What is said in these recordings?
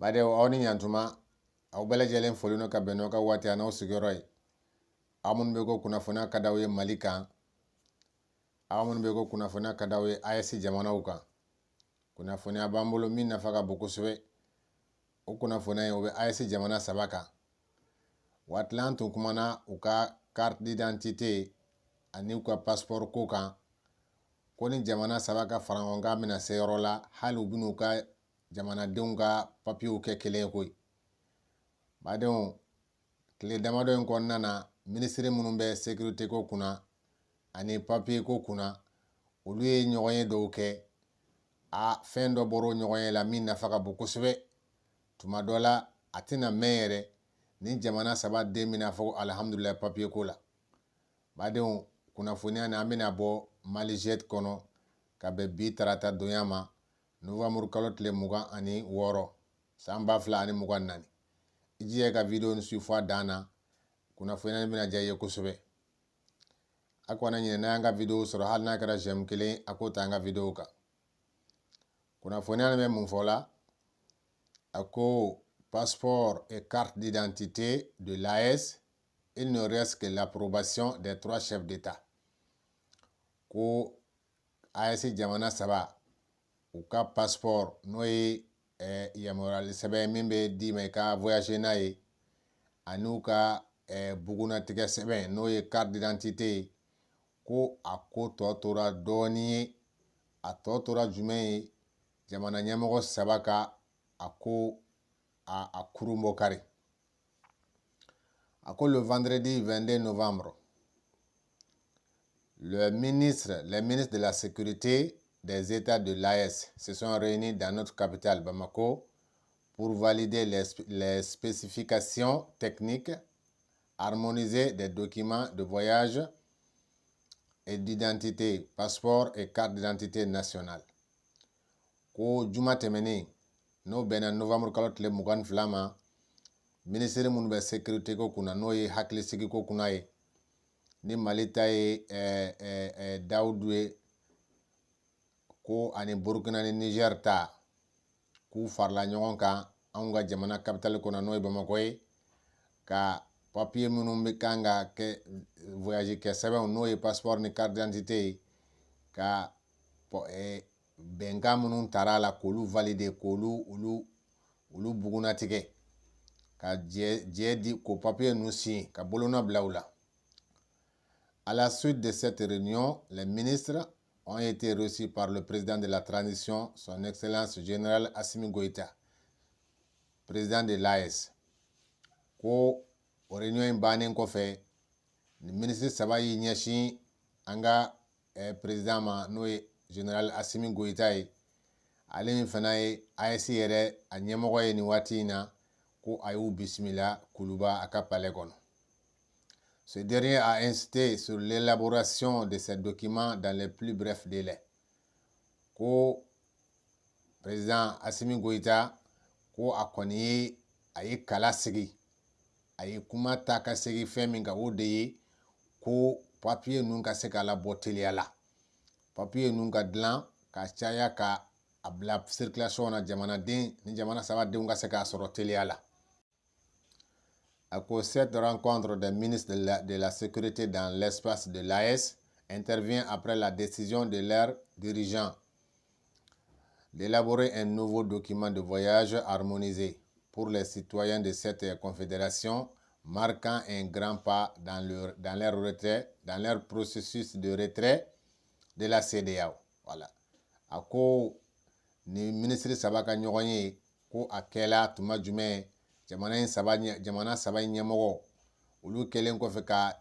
Bade awni nyantuma aw bala jelen folino ka beno ka wati anaw sigoroi amun be ko kuna fona kadawe malika amun be ko kuna fona kadawe ayasi jamana uka kuna fona bambolo min nafaka bokuswe o kuna fona o be ayasi jamana sabaka watlantu kumana uka carte d'identité ani uka passeport ko kan ko ni jamana sabaka farangonga mina seyorola halu binu ka jamana denga papier ke kelen koy badon tile damado en kon nana ministre munun be sécurité ko kuna ani papier ko kuna olu ye ɲɔgɔn do ke a fendo boro ɲɔgɔn la min nafa ka bon kosɛbɛ tuma dɔ la a tɛna mɛn yɛrɛ ni jamana saba den mina fɔ alhamdulillah papier ko la badon kunnafoniya na an bɛna bɔ Malijet kɔnɔ ka bɛn bi tarata donya ma novembre kalo tile 26 san 2024 ijiye ka video ni suifa dana kunnafoniya bɛna diya ye kosɛbɛ a kɔna ɲinɛ n'an ka video sɔrɔ hali n'a kɛra j'aime kelen a ko ta an ka video kan kunnafoniya bɛ mun fɔ la a ko passeport et carte d'identité de l'AS, il ne reste que l'approbation des 3 chefs d'État. Ko AS jamana saba u ka passeport n'o ye yamaruyali sɛbɛn min bɛ di ma i ka voyager n'a ye ani u ka bugunatigɛ sɛbɛn n'o ye carte d'identité ye ko a ko tɔ tora dɔɔnin ye a tɔ tora jumɛn ye jamana ɲɛmɔgɔ saba ka a ko a kurun bɔ kari a ko le vendredi 22 novembre les ministres de la sécurité des États de l'AS se sont réunis dans notre capitale Bamako pour valider les spécifications techniques harmonisées des documents de voyage et d'identité, passeport et carte d'identité nationale. Ko juma tɛmɛnen n'o bɛnna novembre kalo tile 22 ma ministre minnu bɛ sécurité ko kunna n'o ye hakilisigi ko kunna ye ni Mali ta ye Dawudu ye ko ani Burkina ni Niger ta k'u farala ɲɔgɔn kan anw ka jamana capitale kɔnɔ n'o ye Bamako ye ka papier minnu bɛ kan ka kɛ voyage kɛ sɛbɛnw n'o ye passeport ni carte d'identité ye ka bɛnkan minnu tara la k'olu valider k'olu olu bugunatigɛ ka jɛ di ko papier ninnu signer ka bolona bila u la. À la suite de cette réunion, les ministres ont été reçus par le président de la transition, son Excellence général Assimi Goïta, président de l'AS. Ko réunion in bannen kɔfɛ ni ministre saba yi ɲɛsin an ka président ma n'o ye général Assimi Goïta ye ale min fana ye AS yɛrɛ a ɲɛmɔgɔ ye nin waati in na ko a y'u bisimila kuluba a ka palais kɔnɔ. Ce dernier a insisté sur l'élaboration de ces documents dans les plus brefs délais. Ko président Assimi Goïta ko a kɔni ye a ye kala sigi a ye kuma ta ka segi fɛn min kan o de ye ko papier ninnu ka se ka labɔ teliya la papier ninnu ka dilan ka caya ka a bila circulation na jamanaden ni jamana saba denw ka se k'a sɔrɔ teliya la. À cause cette rencontre des ministres de la sécurité dans l'espace de l'AS intervient après la décision de leurs dirigeants d'élaborer un nouveau document de voyage harmonisé pour les citoyens de cette confédération, marquant un grand pas dans leur processus de retrait de la CEDEAO. Voilà. A ko ni ministre saba ka ɲɔgɔn ye ko a kɛla tuma jumɛn jamana saba ɲɛmɔgɔ olu kɛlen kɔfɛ ka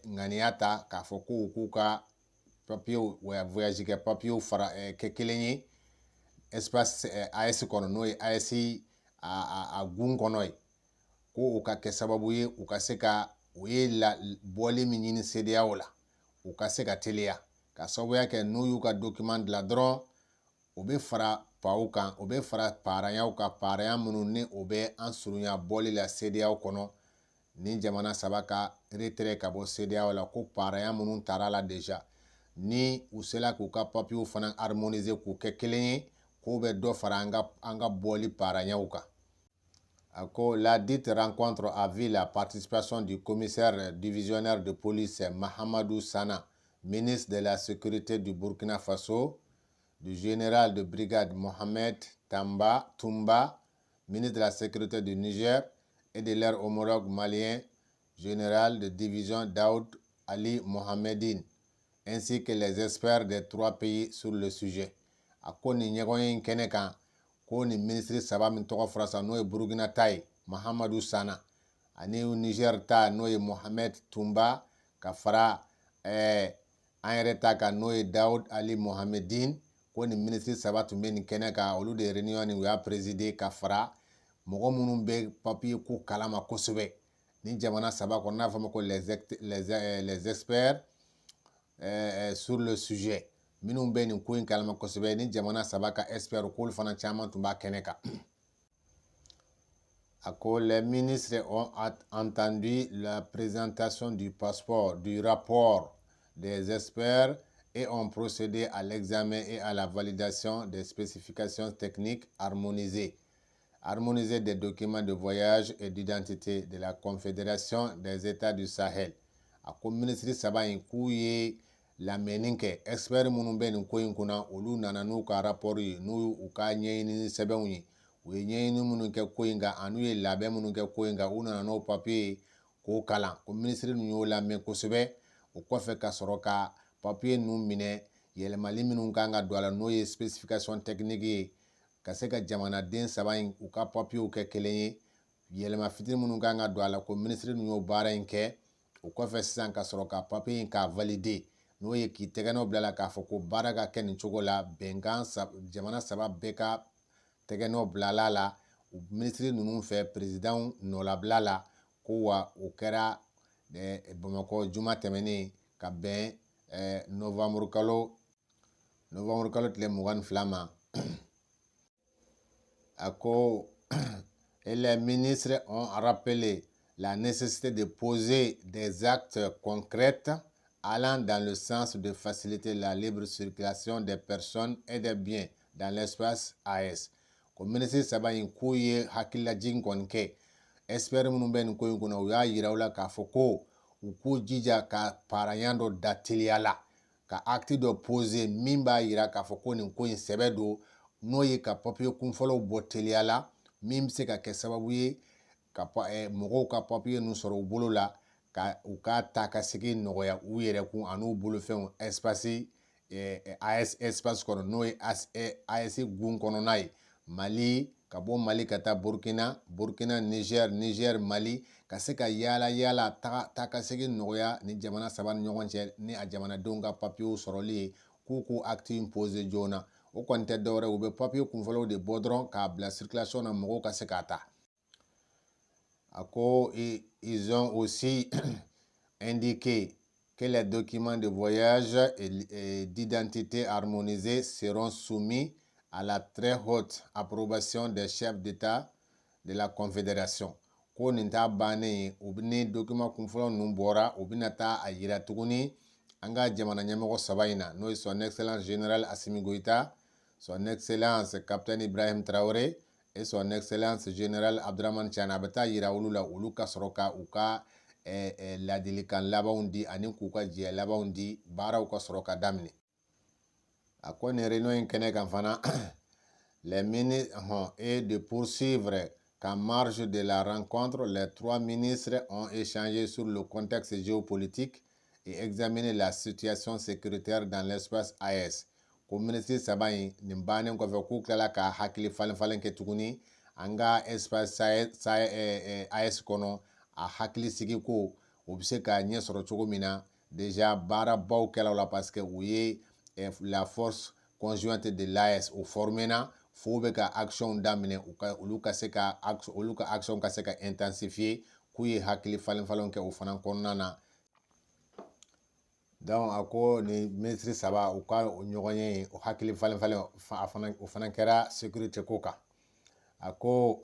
ŋaniya ta k'a fɔ ko k'u ka papier voyage kɛ papier fara kɛ kelen ye espace AS kɔnɔ n'o ye AS a gun kɔnɔ ye ko u ka kɛ sababu ye u ka se ka u ye bɔli min ɲini CEDEAO la u ka se ka teliya ka sababuya kɛ n'u y'u ka document dilan dɔrɔn u bɛ fara paw kan u bɛ fara paranyaw kan paranya minnu ni o bɛ an surunya bɔli la CEDEAO kɔnɔ ni jamana saba ka retrait ka bɔ CEDEAO la ko paranya minnu tara la déjà ni u sela k'u ka papier fana harmoniser k'u kɛ kelen ye k'u bɛ dɔ fara an ka bɔli paranyaw kan La dite rencontre a vu la participation du commissaire divisionnaire de police Mahamadou Sana, ministre de la Sécurité du Burkina Faso, du général de brigade Mohamed Toumba, ministre de la Sécurité du Niger, et de leur homologue malien, général de division Daoud Ali Mohamedine, ainsi que les experts des 3 pays sur le sujet. A ko nin ɲɔgɔn ye kɛnɛ kan ko nin minisiri 3 min tɔgɔ fɔra sa n'o ye Burkina ta ye Mahamadou Sana ani Niger ta n'o ye Mohamed Toumba ka fara an yɛrɛ ta kan n'o ye Daoud Ali Mohamedine ko nin minisiri 3 tun bɛ nin kɛnɛ kan olu de réunion nin u y'a présider ka fara mɔgɔ minnu bɛ papier ko kalama kosɛbɛ ni jamana 3 kɔnɔ n'a fɔ ma ko les experts sur le sujet minnu bɛ nin ko in kalama kosɛbɛ ni jamana 3 ka expert k'olu fana caman tun b'a kɛnɛ kan. Les ministres ont entendu la présentation du passeport, du rapport des experts et ont procédé à l'examen et à la validation des spécifications techniques harmonisées des documents de voyage et d'identité de la Confédération des États du Sahel. Ministre saba in k'u ye lamɛnni kɛ expert minnu bɛ nin ko in kunna olu nana n'u ka rapport ye n'u u ka ɲɛɲini sɛbɛnw ye u ye ɲɛɲini minnu kɛ ko in kan ani u ye labɛn minnu kɛ ko in kan u nana n'o papier ye k'o kalan ko ministre ninnu y'o lamɛn kosɛbɛ o kɔfɛ ka sɔrɔ ka papier ninnu minɛ yɛlɛmali minnu kan ka don a la n'o ye spécification technique ye ka se ka jamanaden 3 in u ka papierw kɛ kelen ye yɛlɛma fitinin minnu kan ka don a la ko ministre ninnu y'o baara in kɛ o kɔfɛ sisan ka sɔrɔ ka papier in k'a valider n'o ye k'i tɛgɛnɔ bila la k'a fɔ ko baara ka kɛ nin cogo la bɛnkan jamana 3 bɛɛ ka tɛgɛnɔ bilala la ministre ninnu fɛ président nɔlabila la ko wa o kɛra Bamakɔ juma tɛmɛnen ka bɛn novembre kalo tile 22 ma et les ministres ont rappelé la nécessité de poser des actes concrets allant dans le sens de faciliter la libre circulation des personnes et des biens dans l'espace AES. Comme ministre saba in k'u ye hakililajigin kɔni kɛ expert minnu bɛ nin ko in kunna u y'a yira u la k'a fɔ ko u k'u jija ka paranyan dɔ da teliya la ka acte dɔ poser min b'a yira k'a fɔ ko nin ko in sɛbɛ don n'o ye ka papier kunfɔlɔw bɔ teliya la min bɛ se ka kɛ sababu ye ka mɔgɔw ka papier ninnu sɔrɔ u bolo la ka u ka taa ka segin nɔgɔya u yɛrɛ kun ani u bolofɛnw espace AES espace kɔnɔ n'o ye AES gun kɔnɔna ye Mali ka bɔ Mali ka taa Burkina Niger Mali ka se ka yaala taa ka segin nɔgɔya ni jamana 3 ni ɲɔgɔn cɛ ni a jamanadenw ka papierw sɔrɔli ye k'u acte in poser joona o kɔni tɛ dɔwɛrɛ u bɛ papier kunfɔlɔw de bɔ dɔrɔn k'a bila circulation na mɔgɔw ka se k'a ta. Ils ont aussi indiqué que les documents de voyage et d'identité harmonisés seront soumis à la très haute approbation des chefs d'État de la Confédération. Ko nin t'a bannen ye u bɛ ni document kunfɔlɔ ninnu bɔra u bɛna taa a yira tuguni an ka jamana ɲɛmɔgɔ 3 in na n'o ye son excellence général Assimi Goïta, son excellence capitaine Ibrahim Traoré et son excellence général Abdurahmane Tiani a bɛ taa yira olu la olu ka sɔrɔ ka u ka ladilikan labanw di ani k'u ka jɛ labanw di baaraw ka sɔrɔ ka daminɛ. A ko nin réunion in kɛnɛ kan fana les ministres et de poursuivre qu'en marge de la rencontre les 3 ministres ont échangé sur le contexte géopolitique et examiné la situation sécuritaire dans l'espace AES. Ko ministre 3 in nin bannen kɔfɛ k'u tilala ka hakili falen kɛ tuguni an ka espace AES kɔnɔ a hakili sigi ko u bɛ se ka ɲɛ sɔrɔ cogo min na déjà baarabaw kɛla la parce que u ye la force conjointe de l'AES u formena fo bɛ ka action daminɛ olu ka action ka se ka intensifier k'u ye hakili falen kɛ o fana kɔnɔna na. Donc a ko ni ministre 3 u ka ɲɔgɔn ye o hakili falen o fana kɛra sécurité ko kan. A ko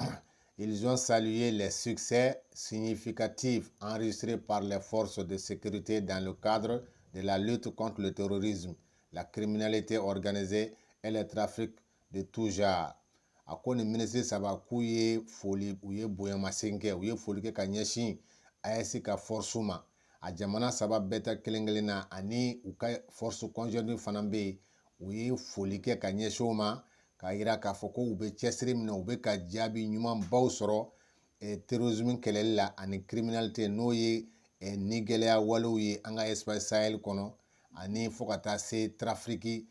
ils ont salué les succès significatifs enregistrés par les forces de sécurité dans le cadre de la lutte contre le terrorisme, la criminalité organisée et le trafic de tout genre. a ko nin minisiri saba k'u ye foli u ye bonyamasegin kɛ u ye foli kɛ ka ɲɛsin AES ka force ma a jamana saba bɛɛ ta kelen kelen na ani u ka force conjointe fana bɛ yen u ye foli kɛ ka ɲɛsin o ma k'a yira k'a fɔ ko u bɛ cɛsiri min na u bɛ ka jaabi ɲumanbaw sɔrɔ terrorisme kɛlɛli la ani criminalité n'o ye ni gɛlɛya walew ye an ka espace Sahel kɔnɔ ani fo ka taa se trafic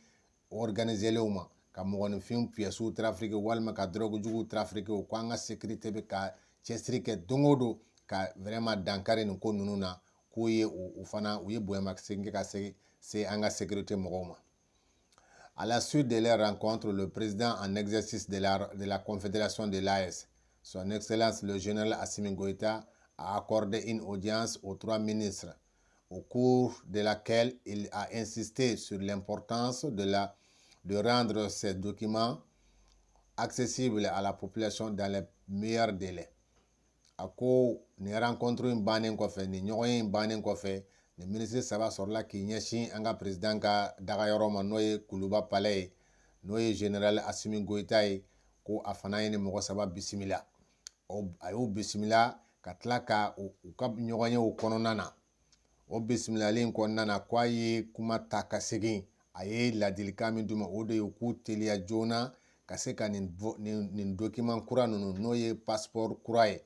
organisé ma ka mɔgɔninfin pièces trafiqué walima ka drogue jugu trafiqué o ko an ka sécurité bɛ ka cɛsiri kɛ don o don ka vraiment dankari nin ko ninnu na k'u ye u fana u ye bonyamasegin kɛ ka se an ka sécurité mɔgɔw ma. À la suite de leur rencontre, le président en exercice de la Confédération de l'AES, son Excellence le général Assimi Goïta, a accordé une audience aux 3 ministres, au cours de laquelle il a insisté sur l'importance de rendre ces documents accessibles à la population dans les meilleurs délais. A ko ni rencontre in bannen kɔfɛ ni ɲɔgɔn in bannen kɔfɛ ni minisiri saba sɔrɔla k'i ɲɛsin an ka président ka dagayɔrɔ ma n'o ye Kuluba palais ye n'o ye général Assimi Goïta ye ko a fana ye ni mɔgɔ saba bisimila a y'u bisimila ka tila ka u ka ɲɔgɔn ye o kɔnɔna na o bisimilali in kɔnɔna na ko a ye kuma ta ka segin a ye ladilikan min d'u ma o de ye k'u teliya joona ka se ka nin document kura ninnu n'o ye passeport kura ye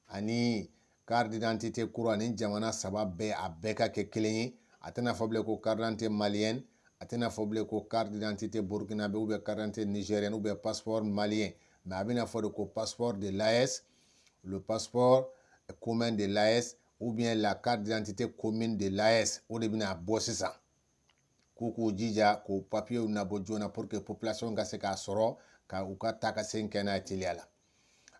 ani carte d'identité kura ani jamana saba bɛɛ a bɛɛ ka kɛ kelen ye a tɛna fɔ bilen ko carte d'identité malienne a tɛna fɔ bilen ko carte d'identité burkinabé ou bien carte d'identité nigérienne ou bien passeport malien mais a bɛna fɔ de ko passeport de l'AES, le passeport commun de l'AES ou bien la carte d'identité commune de l'AES o de bɛna bɔ sisan k'u jija k'o papiyew nabɔ joona pour que population ka se k'a sɔrɔ ka u ka taa ka segin kɛ n'a ye teliya la.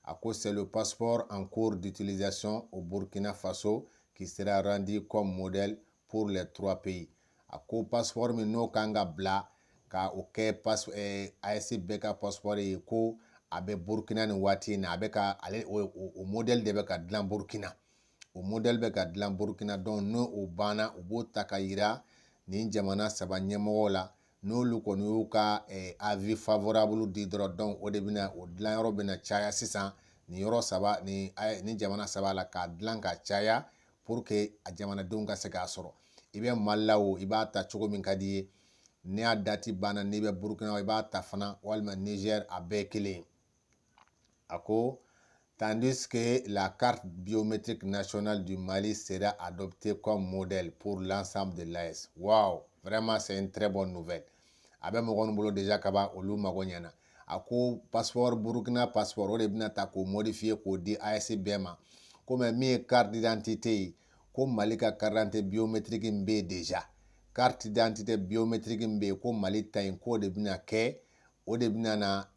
À cause c'est le passeport en cours d'utilisation au Burkina Faso qui sera rendu comme modèle pour les 3 pays. A ko passeport min n'o kan ka bila ka o kɛ AES bɛɛ ka passeport ye ko a bɛ Burkina nin waati in na a bɛ ka ale o modèle de bɛ ka dilan Burkina o modèle bɛ ka dilan Burkina donc n'o o banna u b'o ta ka yira nin jamana saba ɲɛmɔgɔw la n'olu kɔni y'u ka avis favorable di dɔrɔn donc o de bɛna o dilanyɔrɔ bɛna caya sisan nin yɔrɔ saba ni jamana saba la k'a dilan ka caya pour que a jamanadenw ka se k'a sɔrɔ i bɛ Mali la o i b'a ta cogo min ka di ye ni a dati banna n'i bɛ Burkina i b'a ta fana walima Niger a bɛɛ kelen ye a ko tandis que la carte biométrique nationale du Mali sera adoptée comme modèle pour l'ensemble de l'AES. Waouh, vraiment c'est une très bonne nouvelle. A bɛ mɔgɔ bolo déjà kaba olu mago ɲɛna a ko passeport Burkina passeport o de bɛna ta k'o modifier k'o di AES bɛɛ ma komi min ye carte d'identité ye ko Mali ka carte d'identité biométrique in bɛ yen déjà carte d'identité biométrique in bɛ yen ko Mali ta in k'o de bɛna kɛ o de bɛna na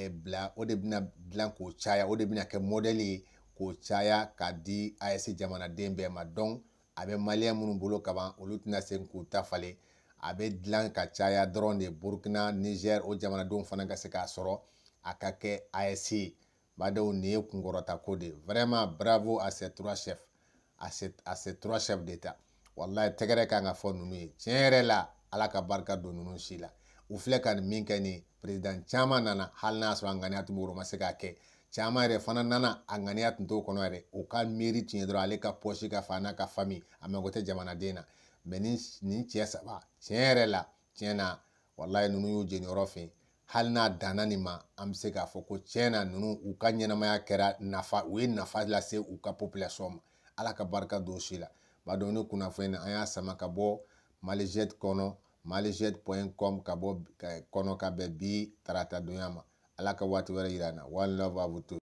bila o de bɛna dilan k'o caya o de bɛna kɛ modèle ye k'o caya k'a di AES jamanaden bɛɛ ma donc a bɛ maliyɛn minnu bolo kaban olu tɛna se k'u ta falen a bɛ dilan ka caya dɔrɔn de Burkina Niger o jamanadenw fana ka se k'a sɔrɔ a ka kɛ AES ye badenw nin ye kunkɔrɔta ko de vraiment bravo à ces 3 chefs à ces 3 chefs d'État wallahi tɛgɛrɛ kan ka fɔ ninnu ye tiɲɛ yɛrɛ la ala ka barika don ninnu si la u filɛ ka nin min kɛ ni président caman nana hali n'a sɔrɔ a ŋaniya tun b'o ma se k'a kɛ caman yɛrɛ fana nana a ŋaniya tun t'o kɔnɔ yɛrɛ o ka miiri tun ye dɔrɔn ale ka poche ka fa n'a ka famille a mago tɛ jamanaden na mais nin cɛ saba tiɲɛ yɛrɛ la tiɲɛ na wallahi ninnu y'u jeniyɔrɔ fɛ hali n'a danna nin ma an bɛ se k'a fɔ ko tiɲɛ na ninnu u ka ɲɛnamaya kɛra nafa u ye nafa lase u ka population ma ala ka barika don si la badɔ ni kunnafoni na an y'a sama ka bɔ Malijet kɔnɔ malijet.com ka bɔ kɔnɔ ka bɛn bi tarata donya ma ala ka waati wɛrɛ yira an na one love à vous tous.